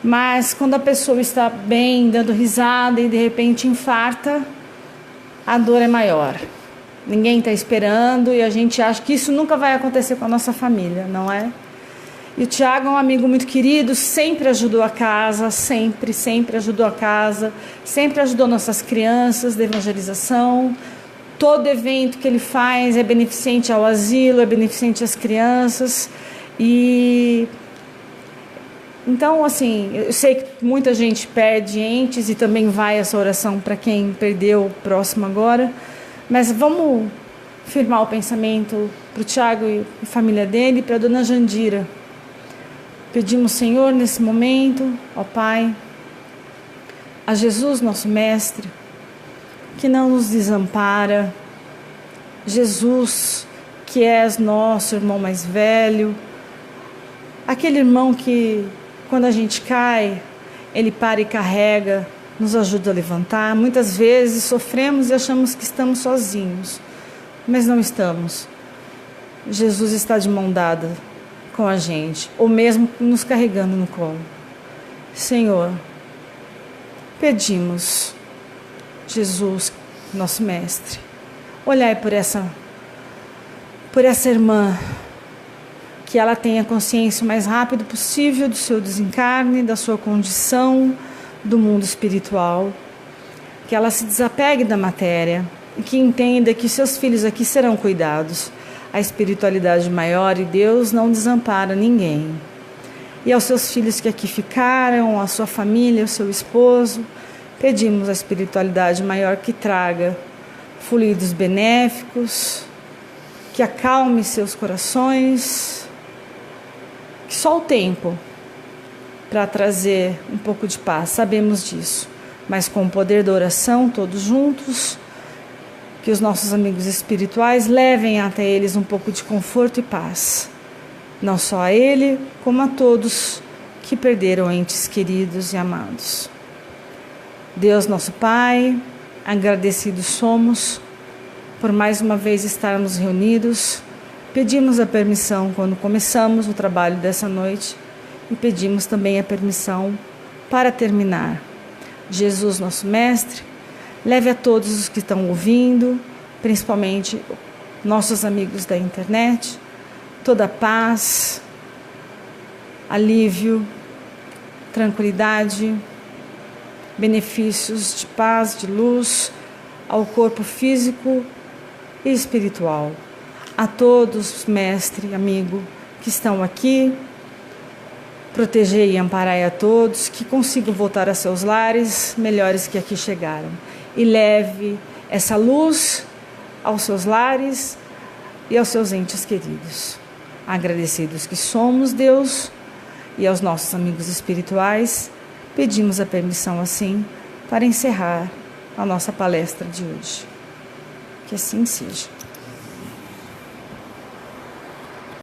Mas quando a pessoa está bem, dando risada e de repente infarta, a dor é maior. Ninguém está esperando e a gente acha que isso nunca vai acontecer com a nossa família, não é? E o Tiago é um amigo muito querido, sempre ajudou a casa, sempre ajudou a casa, sempre ajudou nossas crianças de evangelização. Todo evento que ele faz é beneficente ao asilo, é beneficente às crianças. E então, assim, eu sei que muita gente perde entes e também vai essa oração para quem perdeu próximo agora, mas vamos firmar o pensamento para o Tiago e a família dele, para a Dona Jandira. Pedimos, Senhor, nesse momento, ó Pai, a Jesus, nosso Mestre, que não nos desampara, Jesus, que és nosso irmão mais velho, aquele irmão que, quando a gente cai, ele para e carrega, nos ajuda a levantar. Muitas vezes sofremos e achamos que estamos sozinhos, mas não estamos. Jesus está de mão dada com a gente, ou mesmo nos carregando no colo. Senhor, pedimos, Jesus, nosso Mestre, olhai por essa irmã, que ela tenha consciência o mais rápido possível do seu desencarne, da sua condição, do mundo espiritual, que ela se desapegue da matéria e que entenda que seus filhos aqui serão cuidados. A espiritualidade maior e Deus não desampara ninguém. E aos seus filhos que aqui ficaram, a sua família, o seu esposo, pedimos a espiritualidade maior que traga fluidos benéficos, que acalme seus corações, que só o tempo para trazer um pouco de paz, sabemos disso, mas com o poder da oração, todos juntos, que os nossos amigos espirituais levem até eles um pouco de conforto e paz, não só a ele, como a todos que perderam entes queridos e amados. Deus, nosso Pai, agradecidos somos por mais uma vez estarmos reunidos. Pedimos a permissão quando começamos o trabalho dessa noite e pedimos também a permissão para terminar. Jesus, nosso Mestre, leve a todos os que estão ouvindo, principalmente nossos amigos da internet, toda a paz, alívio, tranquilidade, benefícios de paz, de luz ao corpo físico e espiritual. A todos, mestre, amigo, que que estão aqui, proteger e amparar a todos, que consigam voltar a seus lares melhores que aqui chegaram. E leve essa luz aos seus lares e aos seus entes queridos. Agradecidos que somos, Deus, e aos nossos amigos espirituais, pedimos a permissão assim para encerrar a nossa palestra de hoje. Que assim seja.